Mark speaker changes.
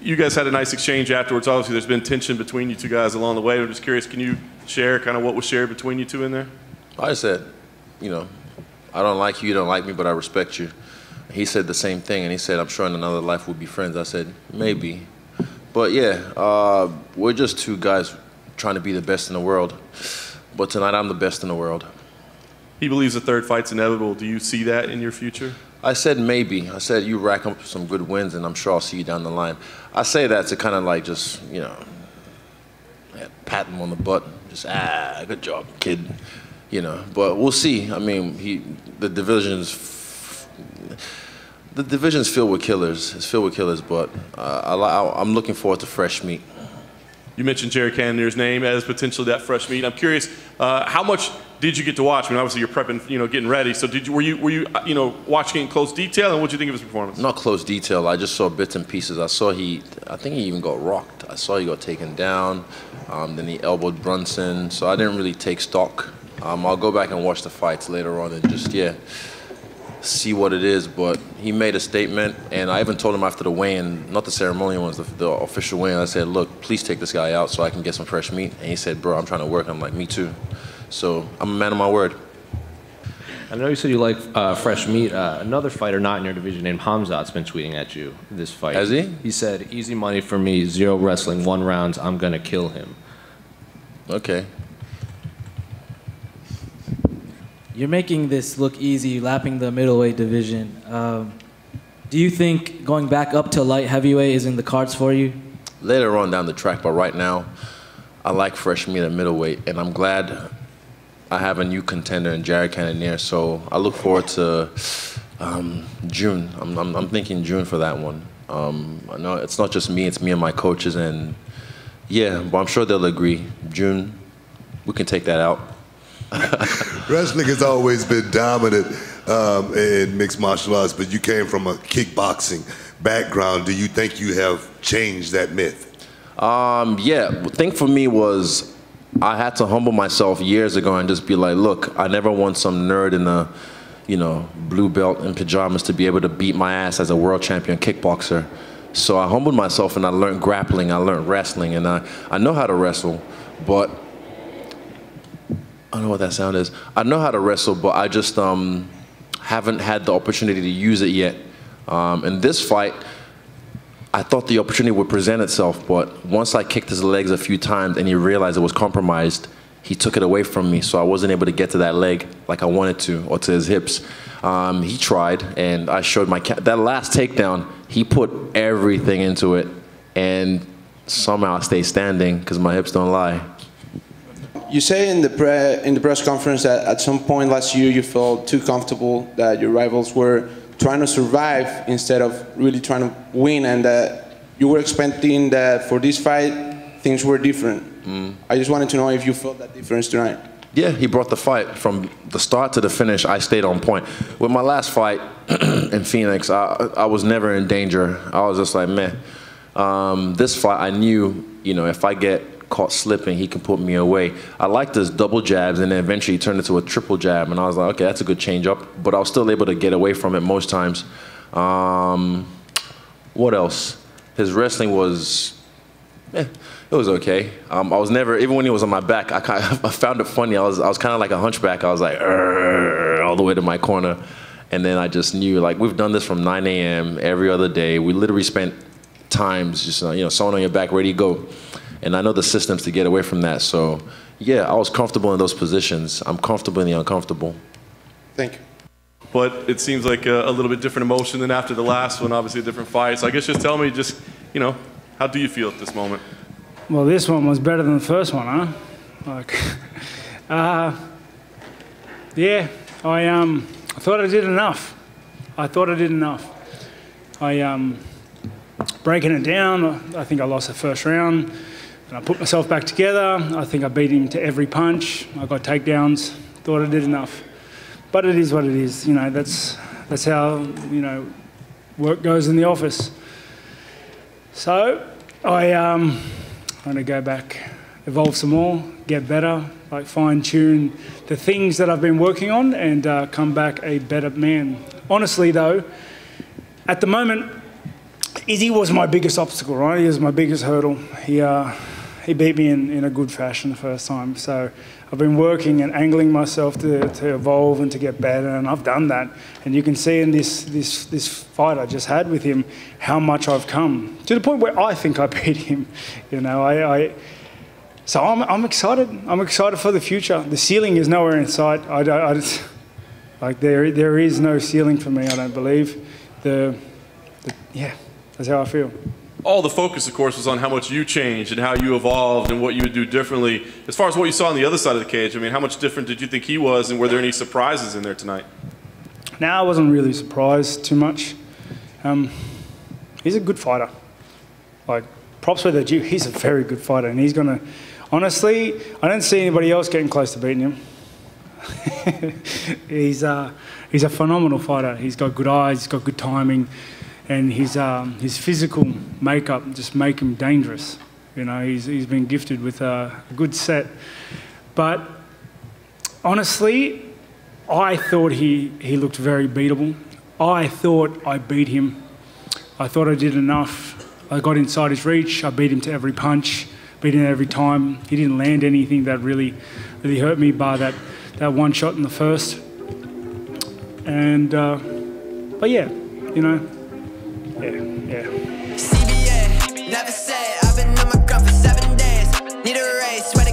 Speaker 1: you guys had a nice exchange afterwards. Obviously, there's been tension between you two guys along the way. I'm just curious, can you share kind of what was shared between you two in there?
Speaker 2: I said, you know, I don't like you, you don't like me, but I respect you. He said the same thing, and he said, I'm sure in another life we'll be friends. I said, maybe. But yeah, we're just two guys trying to be the best in the world. But tonight I'm the best in the world.
Speaker 1: He believes the third fight's inevitable. Do you see that in your future?
Speaker 2: I said maybe. I said you rack up some good wins, and I'm sure I'll see you down the line. I say that to kind of like just, you know, pat him on the butt. Just, good job, kid. You know, but we'll see. I mean, the division's filled with killers. It's filled with killers, but I'm looking forward to fresh meat.
Speaker 1: You mentioned Jared Cannonier's name as potentially that fresh meat. I'm curious, how much did you get to watch? I mean, obviously you're prepping, you know, getting ready. So were you watching in close detail, and what did you think of his performance?
Speaker 2: Not close detail. I just saw bits and pieces. I think he even got rocked. I saw he got taken down. Then he elbowed Brunson. So I didn't really take stock. I'll go back and watch the fights later on and just, see what it is. But he made a statement, and I even told him after the weigh-in, not the ceremonial ones, the official weigh-in, I said, look, please take this guy out so I can get some fresh meat. And he said, bro, I'm trying to work. I'm like, me too. So I'm a man of my word.
Speaker 3: I know you said you like fresh meat. Another fighter not in your division named Hamzat's been tweeting at you this fight.
Speaker 2: Has he?
Speaker 3: He said, easy money for me, 0 wrestling, 1 rounds, I'm going to kill him.
Speaker 2: Okay.
Speaker 4: You're making this look easy, lapping the middleweight division. Do you think going back up to light heavyweight is in the cards for you?
Speaker 2: Later on down the track, but right now, I like fresh meat at middleweight, and I'm glad I have a new contender in Jared Cannonier, so I look forward to June. I'm thinking June for that one. I know it's not just me, it's me and my coaches, and yeah, but I'm sure they'll agree. June, we can take that out.
Speaker 5: Wrestling has always been dominant in mixed martial arts, but you came from a kickboxing background. Do you think you have changed that myth?
Speaker 2: Yeah, the thing for me was I had to humble myself years ago and just be like, look, I never want some nerd in a, blue belt in pajamas to be able to beat my ass as a world champion kickboxer. So I humbled myself and I learned grappling, I learned wrestling, and I know how to wrestle, but I don't know what that sound is. I know how to wrestle, but I just haven't had the opportunity to use it yet. In this fight, I thought the opportunity would present itself, but once I kicked his legs a few times and he realized it was compromised, he took it away from me, so I wasn't able to get to that leg like I wanted to, or to his hips. He tried, and I showed that last takedown, he put everything into it, and somehow I stayed standing because my hips don't lie.
Speaker 6: You say in the press conference that at some point last year you felt too comfortable, that your rivals were trying to survive instead of really trying to win, and that you were expecting that for this fight things were different. I just wanted to know if you felt that difference tonight.
Speaker 2: Yeah, he brought the fight. From the start to the finish, I stayed on point. With my last fight in Phoenix, I was never in danger. I was just like, man. This fight, I knew, if I get caught slipping, he can put me away. I liked his double jabs, and then eventually he turned into a triple jab, and I was like, okay, that's a good change up, but I was still able to get away from it most times. What else? His wrestling was, it was okay. I was never, even when he was on my back, I found it funny. I was kind of like a hunchback. I was like, all the way to my corner, and then I just knew, like, we've done this from 9 a.m. every other day. We literally spent times just, someone on your back, ready to go. And I know the systems to get away from that. So, yeah, I was comfortable in those positions. I'm comfortable in the uncomfortable.
Speaker 6: Thank you.
Speaker 1: But it seems like a little bit different emotion than after the last one, obviously a different fight. So I guess just tell me, how do you feel at this moment?
Speaker 7: Well, this one was better than the first one, huh? Like, yeah, I thought I did enough. Breaking it down, I think I lost the first round. And I put myself back together. I think I beat him to every punch. I got takedowns. Thought I did enough. But it is what it is. That's how, work goes in the office. So I'm going to go back, evolve some more, get better, like fine-tune the things that I've been working on, and come back a better man. Honestly, though, at the moment, Izzy was my biggest obstacle, right? He was my biggest hurdle. He beat me in a good fashion the first time. So I've been working and angling myself to evolve and to get better, and I've done that. And you can see in this fight I just had with him how much I've come, to the point where I think I beat him. You know, so I'm excited. I'm excited for the future. The ceiling is nowhere in sight. Like there is no ceiling for me, I don't believe. Yeah, that's how I feel.
Speaker 1: All the focus, of course, was on how much you changed and how you evolved and what you would do differently. As far as what you saw on the other side of the cage, I mean, how much different did you think he was, and were there any surprises in there tonight?
Speaker 7: No, I wasn't really surprised too much. He's a good fighter. Like, props where they're due. He's a very good fighter, and he's going to... Honestly, I don't see anybody else getting close to beating him. He's a phenomenal fighter. He's got good eyes, he's got good timing, and his physical makeup just make him dangerous. You know, he's been gifted with a good set. But honestly, I thought he looked very beatable. I thought I beat him. I thought I did enough. I got inside his reach. I beat him to every punch, beat him every time. He didn't land anything that really hurt me, bar that one shot in the first. And but yeah, you know, yeah.
Speaker 8: CBA, never say I've been on my grind for 7 days. Need a race, sweating.